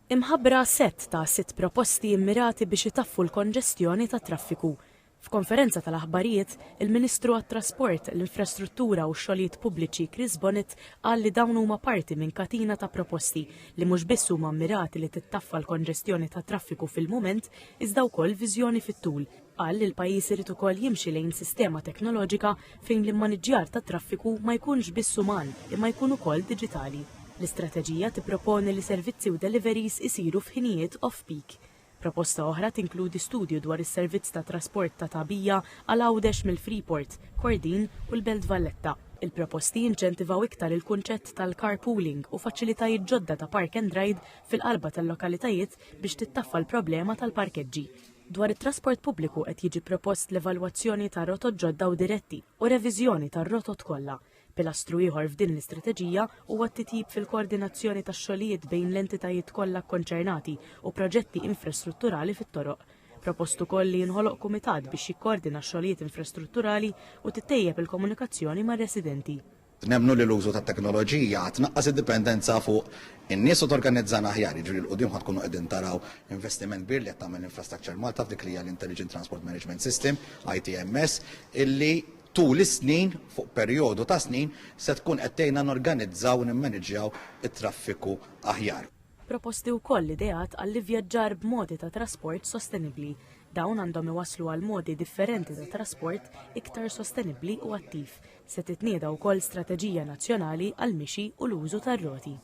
Imħabbra set ta' 6 proposti immirati biex itaffu l-konġestjoni ta' traffiku. F'konferenza tal-aħbarijiet, il-Ministru għat-Trasport, l-Infrastruttura u x-Xogħlijiet Pubbliċi Chris Bonnet qal li dawn huma parti minn katina ta' proposti li mhux biss huma mmirati li tittaffa l-konġestjoni ta' traffiku fil-mument iżda wkoll viżjoni fit-tul. Qal li l-pajjiż irid ukoll jimxi lejn sistema teknoloġika fejn l-immaniġġjar tat traffiku ma jkunx biss uman imma jkun ukoll diġitali. L-istrateġija tipproponi li servizzi u deliveries isiru f'ħinijiet off-peak. Proposta oħra tinkludi studju dwar is-servizz ta' trasport ta' tagħbija għal Għawdex mill-Freeport, Kordin u l-Belt Valletta. Il-proposti jinċentivaw iktar il-kunċett tal-carpooling u faċilitajiet ġodda ta' park and ride fil-qalba tal-lokalitajiet biex tittaffa l-problema tal-parkeġġi. Dwar it-trasport pubbliku qed jiġi propost l-evalwazzjoni ta' rotot ġodda u diretti u reviżjoni tar-rotot kollha. Pilastru ieħor f'din l-istrateġija huwa t-titjib fil-koordinazzjoni tax-xogħlijiet bejn l-entitajiet kollha konċernati u proġetti infrastrutturali fit-toroq. Propost ukoll li jinħoloq kumitat biex jikkoordina x-xogħlijiet infrastrutturali u tittejjeb il-komunikazzjoni mar-residenti. Nemnu li l-użu ta' teknoloġija tnaqqas id-dipendenza fuq in-nies u torganizzana aħjar, jiġri l-qudiem ħad tkunu qegħdin taraw investiment kbir li qed tagħmel Infrastructure Malta f'dik li hija l-Intelligent Transport Management System, ITMS, illi tul is-snin fuq perjodu ta' snin se tkun qed tgħinna norganizzaw u nimmaneġġjaw it-traffiku aħjar. Proposti wkoll ideat għall vjaġġar b'modi ta' trasport sostenibbli. Dawn għandhom iwasslu għal modi differenti ta' trasport iktar sostenibbli u attiv. Se titnieda wkoll strateġija nazzjonali għal mixi u l-użu tar-roti.